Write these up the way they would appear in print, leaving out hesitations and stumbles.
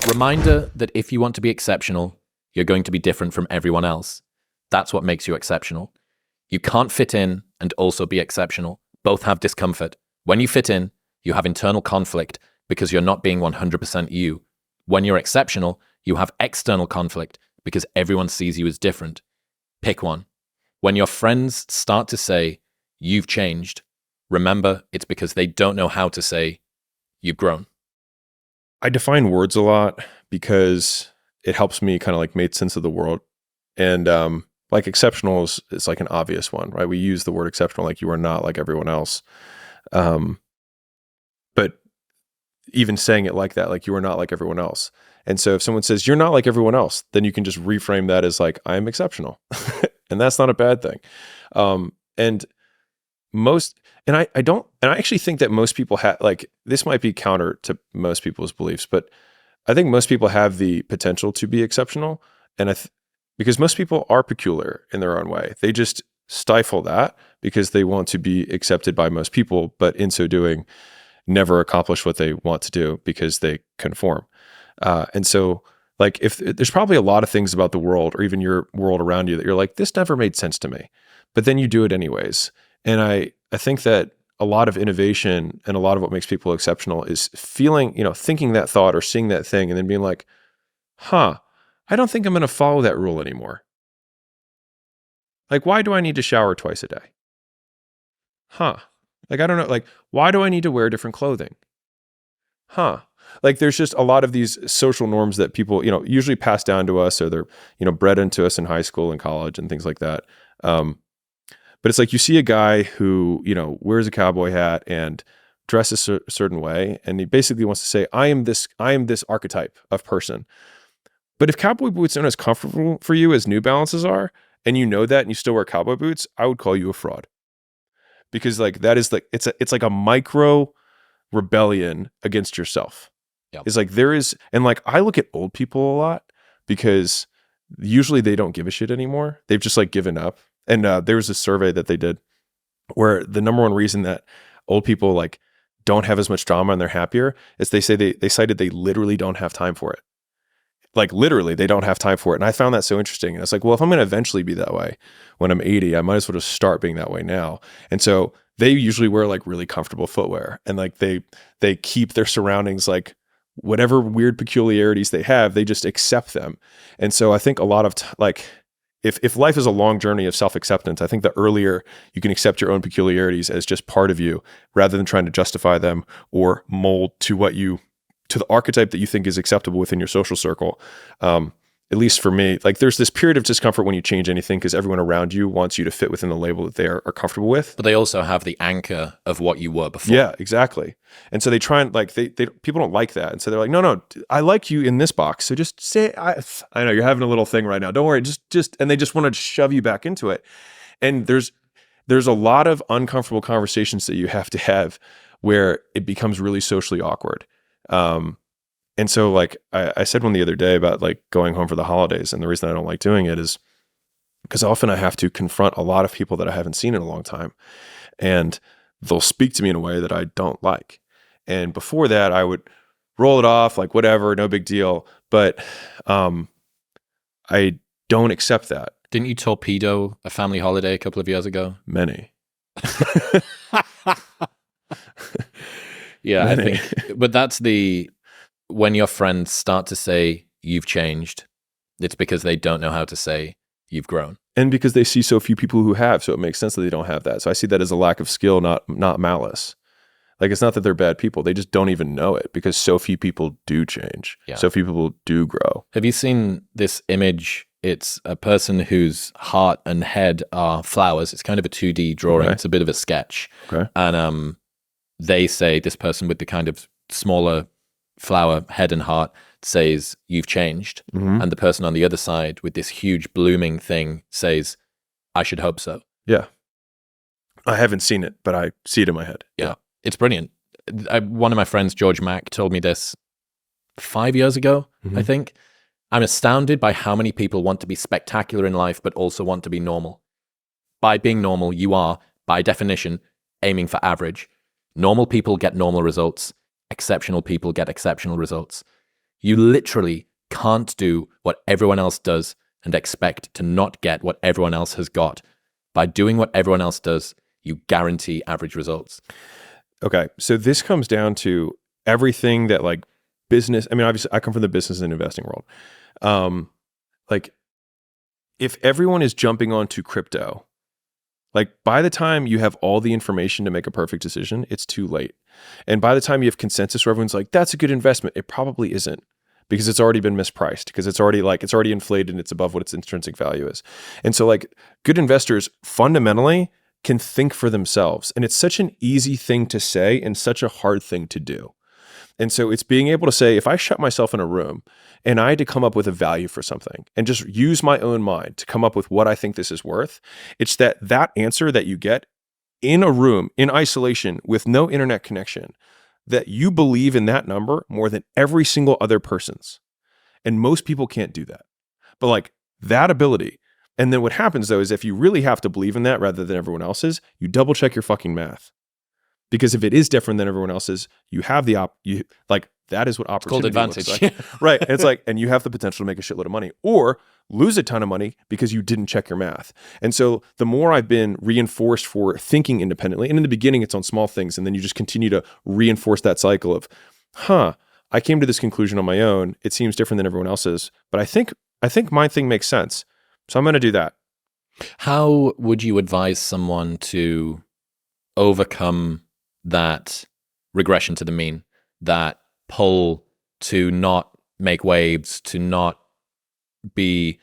Reminder that if you want to be exceptional, you're going to be different from everyone else. That's what makes you exceptional. You can't fit in and also be exceptional. Both have discomfort. When you fit in, you have internal conflict because you're not being 100% you. When you're exceptional, you have external conflict because everyone sees you as different. Pick one. When your friends start to say, you've changed, remember it's because they don't know how to say, you've grown. I define words a lot because it helps me kind of like make sense of the world. And like exceptional is like an obvious one, right? We use the word exceptional like you are not like everyone else. But even saying it like that, like you are not like everyone else. And so if someone says you're not like everyone else, then you can just reframe that as like, I am exceptional. And that's not a bad thing. And I actually think that most people have, like, this might be counter to most people's beliefs, but I think most people have the potential to be exceptional. And because most people are peculiar in their own way, they just stifle that because they want to be accepted by most people, but in so doing, never accomplish what they want to do because they conform. And so like if there's probably a lot of things about the world or even your world around you that you're like, this never made sense to me, but then you do it anyways. And I think that a lot of innovation and a lot of what makes people exceptional is feeling, thinking that thought or seeing that thing and then being like, I don't think I'm going to follow that rule anymore. Like, why do I need to shower twice a day? Like, I don't know. Like, why do I need to wear different clothing? Like, there's just a lot of these social norms that people, usually pass down to us or they're, bred into us in high school and college and things like that. But it's like you see a guy who, wears a cowboy hat and dresses a certain way, and he basically wants to say, I am this archetype of person. But if cowboy boots aren't as comfortable for you as New Balances are, and you know that and you still wear cowboy boots, I would call you a fraud. Because like that is like it's like a micro rebellion against yourself. Yep. It's like there is, and like I look at old people a lot because usually they don't give a shit anymore. They've just like given up. And there was a survey that they did where the number one reason that old people like don't have as much drama and they're happier is they say they cited they literally don't have time for it. Like literally they don't have time for it. And I found that so interesting. And it's like, well, if I'm going to eventually be that way when I'm 80, I might as well just start being that way now. And so they usually wear like really comfortable footwear and like they keep their surroundings like whatever weird peculiarities they have, they just accept them. And so I think a lot of like, if life is a long journey of self-acceptance, I think the earlier you can accept your own peculiarities as just part of you rather than trying to justify them or mold to the archetype that you think is acceptable within your social circle. At least for me, like there's this period of discomfort when you change anything because everyone around you wants you to fit within the label that they are comfortable with. But they also have the anchor of what you were before. Yeah, exactly. And so they try and like, they people don't like that. And so they're like, no, I like you in this box. So just say, I know you're having a little thing right now. Don't worry. Just, and they just want to shove you back into it. And there's a lot of uncomfortable conversations that you have to have where it becomes really socially awkward. And so like I said one the other day about like going home for the holidays, and the reason I don't like doing it is because often I have to confront a lot of people that I haven't seen in a long time, and they'll speak to me in a way that I don't like. And before that, I would roll it off like whatever, no big deal. But I don't accept that. Didn't you torpedo a family holiday a couple of years ago? Many. Yeah, Many. I think, but that's when your friends start to say you've changed, it's because they don't know how to say you've grown. And because they see so few people who have, so it makes sense that they don't have that. So I see that as a lack of skill, not malice. Like it's not that they're bad people. They just don't even know it because so few people do change. Yeah. So few people do grow. Have you seen this image? It's a person whose heart and head are flowers. It's kind of a 2D drawing. Okay. It's a bit of a sketch. Okay. And they say this person with the kind of smaller flower head and heart says you've changed. Mm-hmm. And the person on the other side with this huge blooming thing says, I should hope so. Yeah. I haven't seen it, but I see it in my head. Yeah. It's brilliant. One of my friends, George Mack, told me this 5 years ago, Mm-hmm. I think. I'm astounded by how many people want to be spectacular in life, but also want to be normal. By being normal, you are, by definition, aiming for average. Normal people get normal results. Exceptional people get exceptional results. You literally can't do what everyone else does and expect to not get what everyone else has got. By doing what everyone else does, you guarantee average results. Okay. So this comes down to everything that like business. I mean, obviously I come from the business and investing world. Like if everyone is jumping onto crypto, like by the time you have all the information to make a perfect decision, it's too late. And by the time you have consensus where everyone's like, that's a good investment, it probably isn't, because it's already been mispriced, because it's already inflated and it's above what its intrinsic value is. And so like good investors fundamentally can think for themselves. And it's such an easy thing to say and such a hard thing to do. And so it's being able to say, if I shut myself in a room and I had to come up with a value for something and just use my own mind to come up with what I think this is worth, it's that answer that you get in a room, in isolation, with no internet connection, that you believe in that number more than every single other person's. And most people can't do that. But like that ability. And then what happens though is if you really have to believe in that rather than everyone else's, you double check your fucking math. Because if it is different than everyone else's, you have the that is what opportunity advantage. looks like. Right. And it's like, and you have the potential to make a shitload of money or lose a ton of money because you didn't check your math. And so the more I've been reinforced for thinking independently, and in the beginning it's on small things, and then you just continue to reinforce that cycle of, I came to this conclusion on my own. It seems different than everyone else's, but I think my thing makes sense. So I'm going to do that. How would you advise someone to overcome that regression to the mean, that pull to not make waves, to not be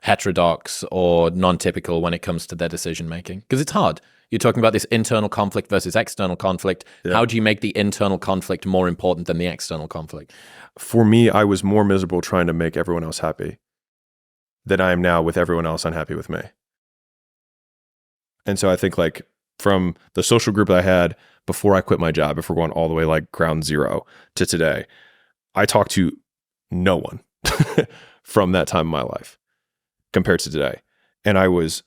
heterodox or non-typical when it comes to their decision making? Because it's hard. You're talking about this internal conflict versus external conflict. Yeah. How do you make the internal conflict more important than the external conflict? For me, I was more miserable trying to make everyone else happy than I am now with everyone else unhappy with me. And so I think like from the social group that I had before I quit my job, if we're going all the way like ground zero to today, I talked to no one from that time in my life compared to today. And I was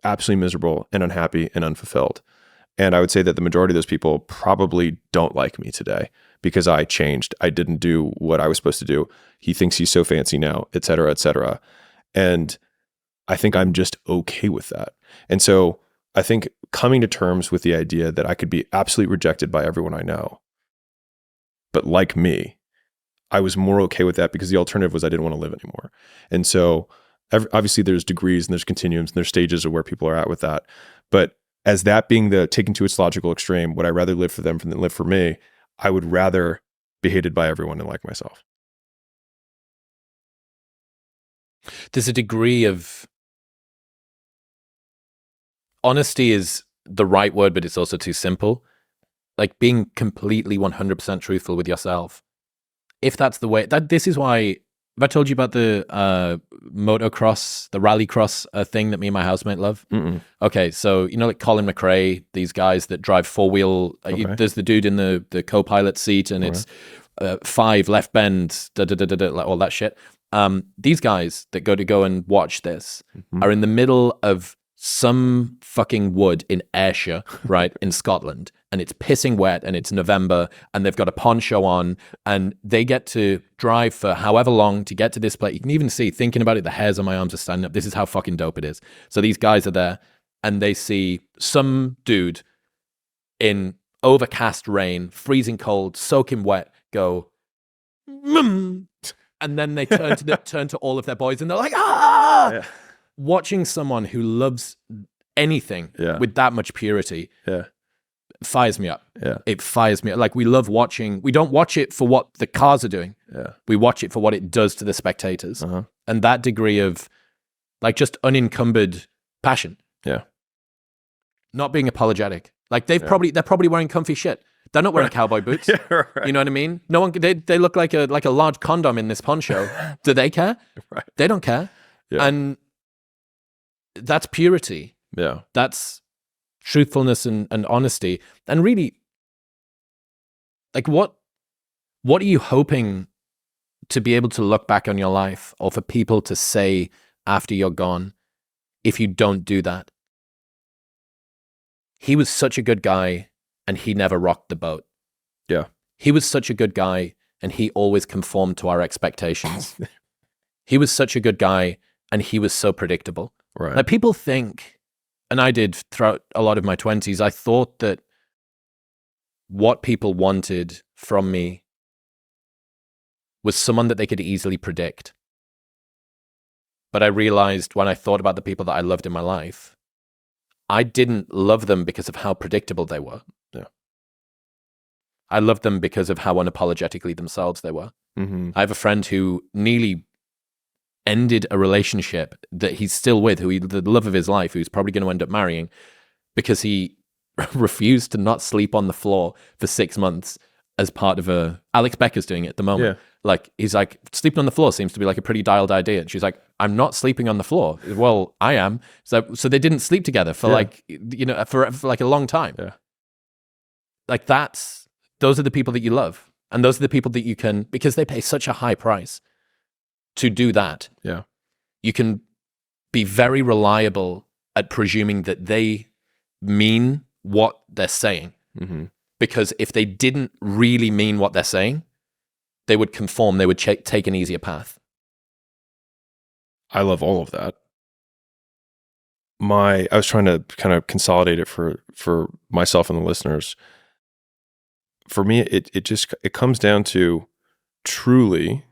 absolutely miserable and unhappy and unfulfilled. And I would say that the majority of those people probably don't like me today because I changed. I didn't do what I was supposed to do. He thinks he's so fancy now, et cetera, et cetera. And I think I'm just okay with that. And so I think coming to terms with the idea that I could be absolutely rejected by everyone I know, but like me, I was more okay with that because the alternative was I didn't want to live anymore. And so obviously there's degrees and there's continuums and there's stages of where people are at with that. But as that being the taken to its logical extreme, would I rather live for them than live for me? I would rather be hated by everyone and like myself. There's a degree of honesty is the right word, but it's also too simple. Like being completely 100% truthful with yourself. If that's the way, this is why, have I told you about the motocross, the rallycross thing that me and my housemate love? Mm-mm. Okay, so you know like Colin McRae, these guys that drive four-wheel, there's the dude in the co-pilot seat and it's 5 left bend, like all that shit. These guys that go and watch this are in the middle of some fucking wood in Ayrshire, right, in Scotland, and it's pissing wet and it's November and they've got a poncho on and they get to drive for however long to get to this place. You can even see, thinking about it, the hairs on my arms are standing up. This is how fucking dope it is. So these guys are there and they see some dude in overcast rain, freezing cold, soaking wet, go, and then they turn to all of their boys and they're like, ah! Yeah. Watching someone who loves anything with that much purity fires me up. Yeah. It fires me up. Like we love watching, we don't watch it for what the cars are doing. Yeah. We watch it for what it does to the spectators. Uh-huh. And that degree of like just unencumbered passion. Yeah. Not being apologetic. Like they're probably wearing comfy shit. They're not wearing cowboy boots. Yeah, right. You know what I mean? No one, they look like a large condom in this poncho. Do they care? Right. They don't care. Yeah. And that's purity. Yeah. That's truthfulness and honesty. And really, like what are you hoping to be able to look back on your life or for people to say after you're gone if you don't do that? He was such a good guy and he never rocked the boat. Yeah. He was such a good guy and he always conformed to our expectations. He was such a good guy, and he was so predictable. Right. Like people think, and I did throughout a lot of my 20s, I thought that what people wanted from me was someone that they could easily predict. But I realized when I thought about the people that I loved in my life, I didn't love them because of how predictable they were. Yeah. I loved them because of how unapologetically themselves they were. Mm-hmm. I have a friend who nearly ended a relationship that he's still with, the love of his life, who's probably going to end up marrying, because he refused to not sleep on the floor for 6 months as part of Alex Becker's doing it at the moment. Yeah. Like, he's like, sleeping on the floor seems to be like a pretty dialed idea. And she's like, I'm not sleeping on the floor. Well, I am. So they didn't sleep together for for like a long time. Yeah. Like those are the people that you love. And those are the people that you can, because they pay such a high price to do that. Yeah. You can be very reliable at presuming that they mean what they're saying. Mm-hmm. Because if they didn't really mean what they're saying, they would conform, they would take an easier path. I love all of that. I was trying to kind of consolidate it for myself and the listeners. For me, it comes down to truly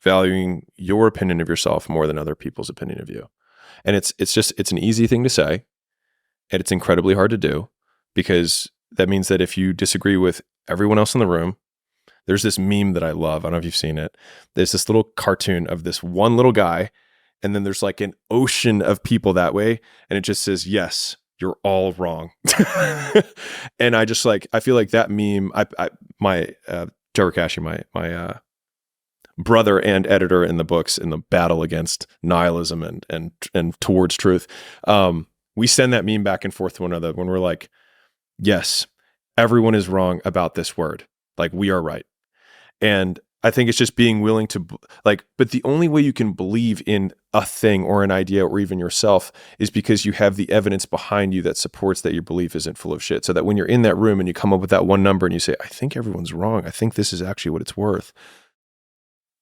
valuing your opinion of yourself more than other people's opinion of you. And it's an easy thing to say, and it's incredibly hard to do, because that means that if you disagree with everyone else in the room, there's this meme that I love. I don't know if you've seen it. There's this little cartoon of this one little guy, and then there's like an ocean of people that way, and it just says, yes, you're all wrong. And I feel like that meme, Trevor Cashy, my brother and editor in the books in the battle against nihilism and towards truth, we send that meme back and forth to one another when we're like, yes, everyone is wrong about this word. Like, we are right. And I think it's just being willing to but the only way you can believe in a thing or an idea or even yourself is because you have the evidence behind you that supports that your belief isn't full of shit. So that when you're in that room and you come up with that one number and you say, I think everyone's wrong, I think this is actually what it's worth,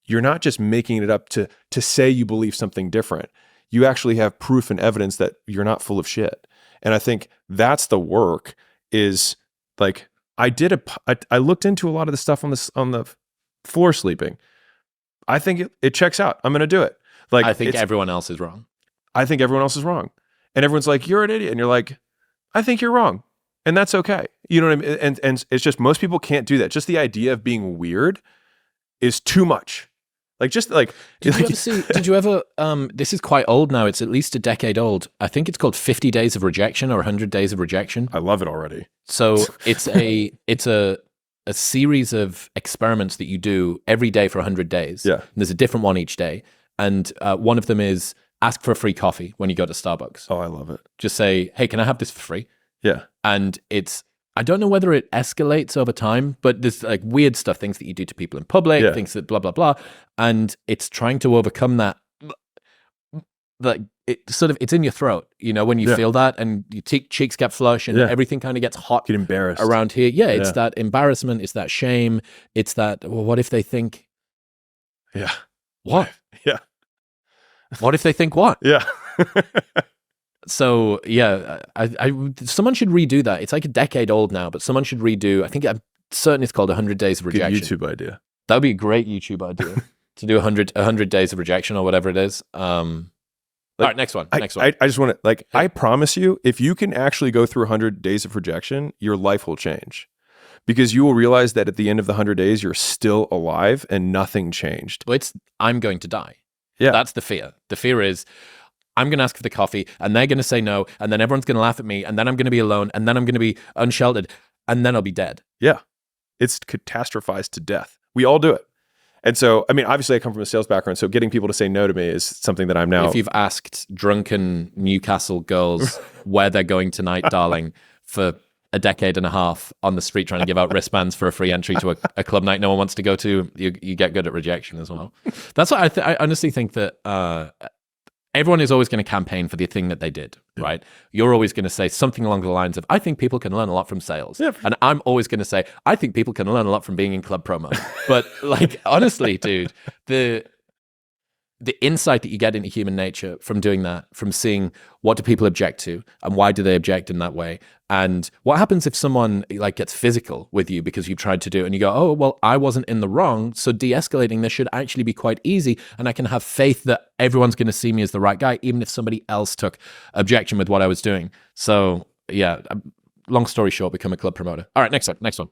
you're not just making it up to say you believe something different. You actually have proof and evidence that you're not full of shit. And I think that's the work. Is like, I looked into a lot of the stuff on the floor sleeping. I think it checks out. I'm going to do it. Like, I think everyone else is wrong. I think everyone else is wrong. And everyone's like, you're an idiot. And you're like, I think you're wrong. And that's okay. You know what I mean? And it's just, most people can't do that. Just the idea of being weird is too much. Like, just like, did you ever, this is quite old now. It's at least a decade old. I think it's called 50 Days of Rejection or 100 Days of Rejection. I love it already. So it's a series of experiments that you do every day for 100 days. Yeah. And there's a different one each day. And one of them is ask for a free coffee when you go to Starbucks. Oh, I love it. Just say, hey, can I have this for free? Yeah. And I don't know whether it escalates over time, but there's like weird stuff, things that you do to people in public, things that blah, blah, blah. And it's trying to overcome that. Like, it's in your throat, when you feel that, and your cheeks get flush and everything kind of gets hot. Get embarrassed. Around here. Yeah, it's that embarrassment. It's that shame. It's that, well, what if they think? Yeah. What? Yeah. What if they think what? Yeah. So yeah, someone should redo that. It's like a decade old now, but someone should redo. I think I'm certain it's called 100 Days of Rejection. Good YouTube idea. That would be a great YouTube idea to do 100 Days of Rejection or whatever it is. All right, next one. I just want to I promise you, if you can actually go through 100 days of rejection, your life will change, because you will realize that at the end of the 100 days, you're still alive and nothing changed. Well, I'm going to die. Yeah, that's the fear. The fear is, I'm going to ask for the coffee and they're going to say no. And then everyone's going to laugh at me. And then I'm going to be alone. And then I'm going to be unsheltered. And then I'll be dead. Yeah. It's catastrophized to death. We all do it. And so, I mean, obviously I come from a sales background. So getting people to say no to me is something that I'm now. If you've asked drunken Newcastle girls where they're going tonight, darling, for a decade and a half on the street trying to give out wristbands for a free entry to a club night no one wants to go to, you get good at rejection as well. That's what I honestly think that everyone is always going to campaign for the thing that they did, right? You're always going to say something along the lines of, I think people can learn a lot from sales. Yeah. And I'm always going to say, I think people can learn a lot from being in club promo. But like, honestly, dude, the insight that you get into human nature from doing that, from seeing what do people object to and why do they object in that way, and what happens if someone like gets physical with you because you've tried to do it and you go, oh, well, I wasn't in the wrong, so de-escalating this should actually be quite easy, and I can have faith that everyone's going to see me as the right guy, even if somebody else took objection with what I was doing. So yeah, long story short, become a club promoter. All right, next one.